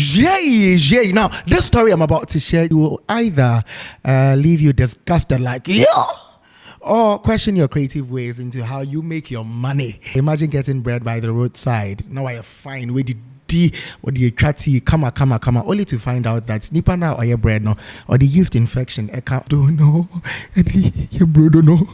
Yeah. Now, this story I'm about to share will either leave you disgusted like, yeah, or question your creative ways into how you make your money. Imagine getting bread by the roadside. Now I fine where what do you try to come only to find out that nipa now or your bread no or the yeast infection. I can't don't know. Your bro don't know.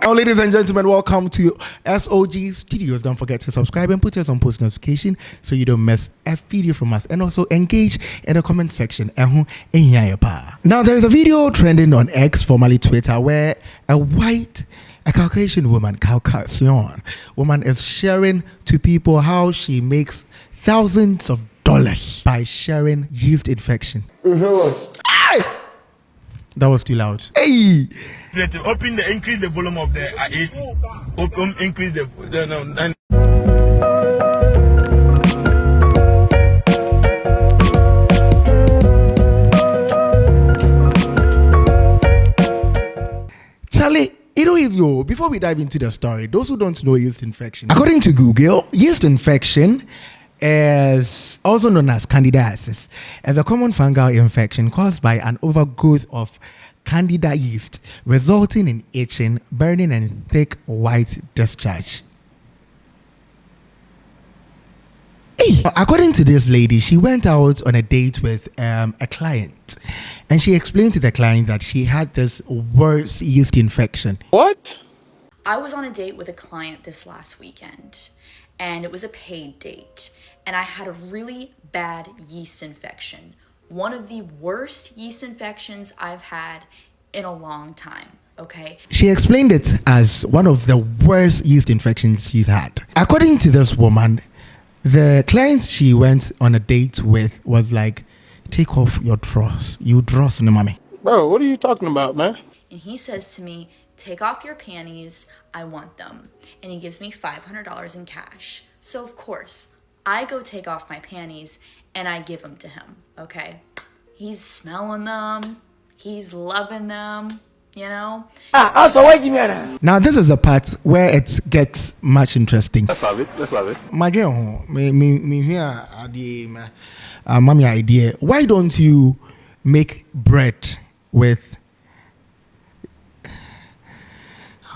Now, ladies and gentlemen, welcome to SOG Studios. Don't forget to subscribe and put us on post notification so you don't miss a video from us, and also engage in the comment section. Now, there is a video trending on X, formerly Twitter, where a Caucasian woman is sharing to people how she makes thousands of dollars by sharing yeast infection. That was too loud. Hey! Open increase the volume of the AC. Increase the Charlie, before we dive into the story, those who don't know yeast infection, according to Google, yeast infection is also known as candidiasis, as a common fungal infection caused by an overgrowth of candida yeast, resulting in itching, burning, and thick white discharge. According to this lady, she went out on a date with a client, and she explained to the client that she had this worse yeast infection. What? I was on a date with a client this last weekend, and it was a paid date, and I had a really bad yeast infection. One of the worst yeast infections I've had in a long time, okay? She explained it as one of the worst yeast infections she's had. According to this woman, the client she went on a date with was like, take off your drawers. You drawers, no mommy. Bro, what are you talking about, man? And he says to me, take off your panties, I want them. And he gives me $500 in cash. So of course, I go take off my panties and I give them to him, okay? He's smelling them, he's loving them, you know? Now this is a part where it gets much interesting. Let's have it. My dear, me here mommy idea. Why don't you make bread with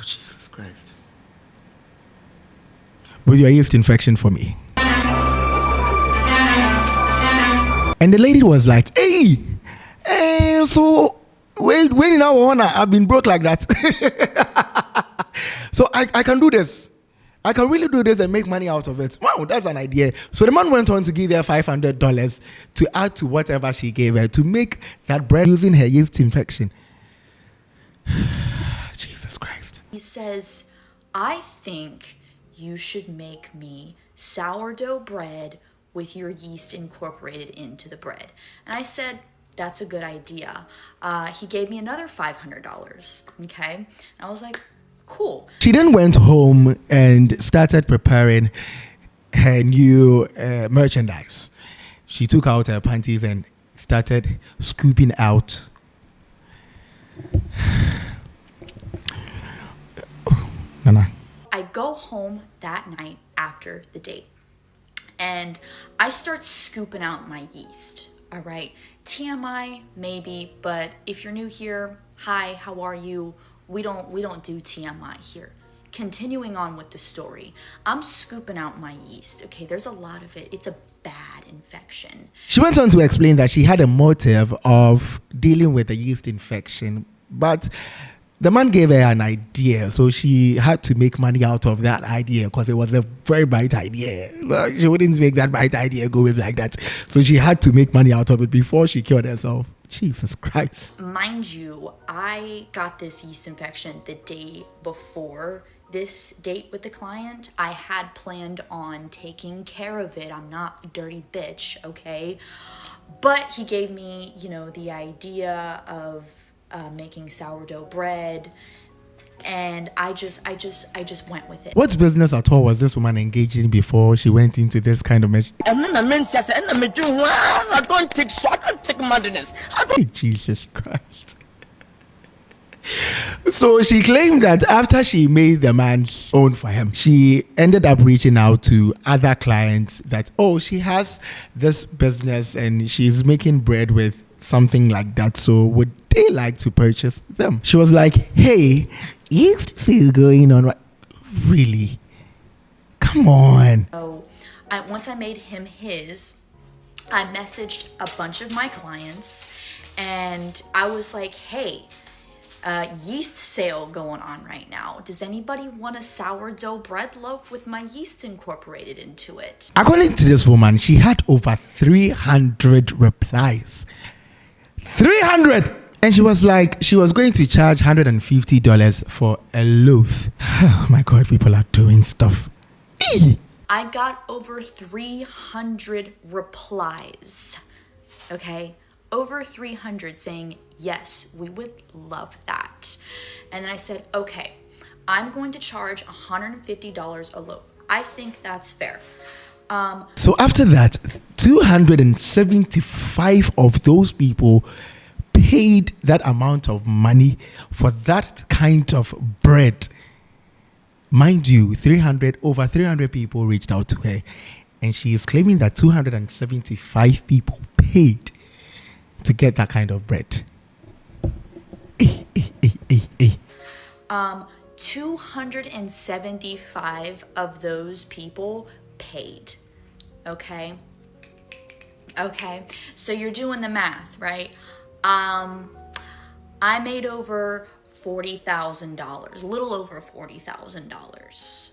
Jesus Christ with your yeast infection for me? And the lady was like, hey, so when in our honor, I've been broke like that. So I can do this. I can really do this and make money out of it. Wow, that's an idea. So the man went on to give her $500 to add to whatever she gave her to make that bread using her yeast infection. Jesus Christ. He says, I think you should make me sourdough bread with your yeast incorporated into the bread. And I said, that's a good idea. He gave me another $500, okay? And I was like, cool. She then went home and started preparing her new merchandise. She took out her panties and started scooping out. Nana. I go home that night after the date and I start scooping out my yeast, all right? TMI, maybe, but if you're new here, hi, how are you? We don't do TMI here. Continuing on with the story, I'm scooping out my yeast, okay? There's a lot of it. It's a bad infection. She went on to explain that she had a motive of dealing with the yeast infection, but the man gave her an idea, so she had to make money out of that idea because it was a very bright idea. She wouldn't make that bright idea go with like that. So she had to make money out of it before she killed herself. Jesus Christ. Mind you, I got this yeast infection the day before this date with the client. I had planned on taking care of it. I'm not a dirty bitch, okay? But he gave me, the idea of making sourdough bread, and I just went with it. What business at all was this woman engaged in before she went into this kind of measure? I don't take madness. Jesus Christ. So she claimed that after she made the man's own for him, she ended up reaching out to other clients that, oh, she has this business and she's making bread with something like that. So would they like to purchase them? She was like, hey, yeast sale going on. Really? Come on. So once I made him his, I messaged a bunch of my clients and I was like, hey, yeast sale going on right now. Does anybody want a sourdough bread loaf with my yeast incorporated into it? According to this woman, she had over 300 replies. 300! And she was like, she was going to charge $150 for a loaf. Oh my God, people are doing stuff. Eee! I got over 300 replies, okay? Over 300 saying, yes, we would love that. And then I said, okay, I'm going to charge $150 a loaf. I think that's fair. So after that, 275 of those people paid that amount of money for that kind of bread. Mind you, over 300 people reached out to her, and she is claiming that 275 people paid to get that kind of bread. 275 of those people paid. Okay, so you're doing the math, right? I made over $40,000, a little over $40,000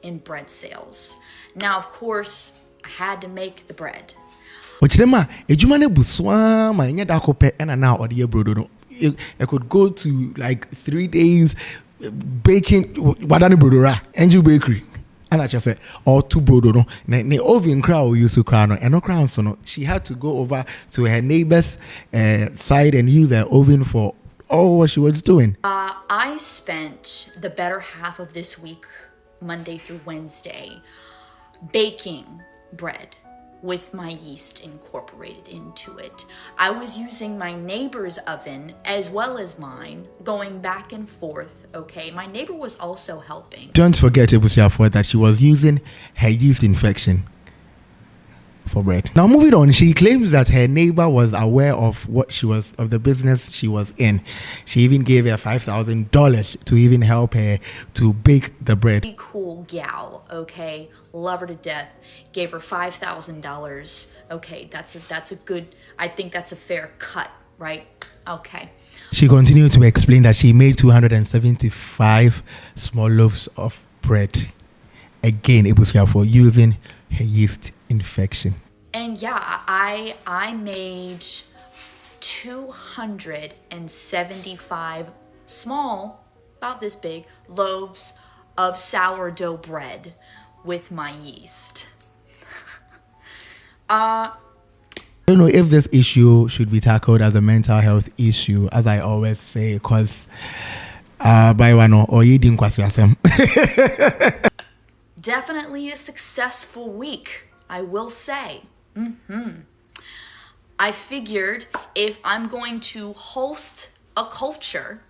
in bread sales. Now, of course, I had to make the bread. I could go to like 3 days baking wadani brodora Angel Bakery. And I just said, or two brodo no. Ne oven crowd used to crown and no crown so no. She had to go over to her neighbor's side and use their oven for all what she was doing. I spent the better half of this week, Monday through Wednesday, baking bread with my yeast incorporated into it. I was using my neighbor's oven as well as mine, going back and forth, okay? My neighbor was also helping. Don't forget, Ebusiafo, that she was using her yeast infection for bread. Now, moving on, she claims that her neighbor was aware of of the business she was in. She even gave her $5,000 to even help her to bake the bread. Cool gal, okay? Love her to death. Gave her $5,000. Okay, that's a good, I think that's a fair cut, right? Okay. She continued to explain that she made 275 small loaves of bread. Again, it was here for using her yeast infection. And yeah, I made 275 small, about this big, loaves of sourdough bread with my yeast. I don't know if this issue should be tackled as a mental health issue, as I always say, because definitely a successful week, I will say. I figured if I'm going to host a culture,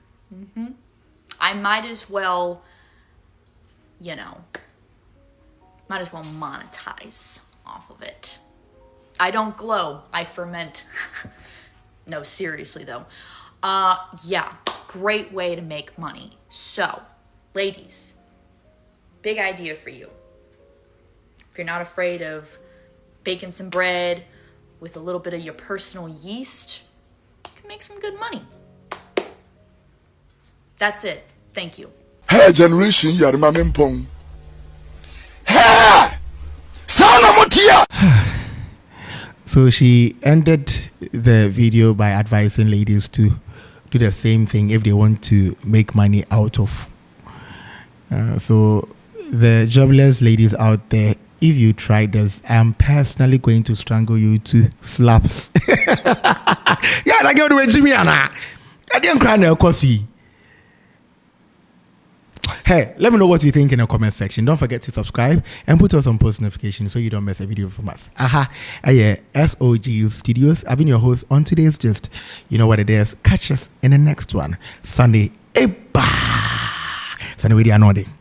I might as well, monetize off of it. I don't glow, I ferment. No, seriously though. Yeah, great way to make money. So, ladies, big idea for you. If you're not afraid of baking some bread with a little bit of your personal yeast, you can make some good money. That's it. Thank you. Hey, generation, yarima mimpong. Hey! Sana motia! So she ended the video by advising ladies to do the same thing if they want to make money out of. So the jobless ladies out there, if you try this, I'm personally going to strangle you to slaps. Yeah, I get away, Jimmy Anna. I didn't cry now, cause Hey, let me know what you think in the comment section. Don't forget to subscribe and put us on post notifications so you don't miss a video from us. Yeah, SOG Studios. I've been your host on today's Gist. You know what it is. Catch us in the next one. Sunday. Sunday, we are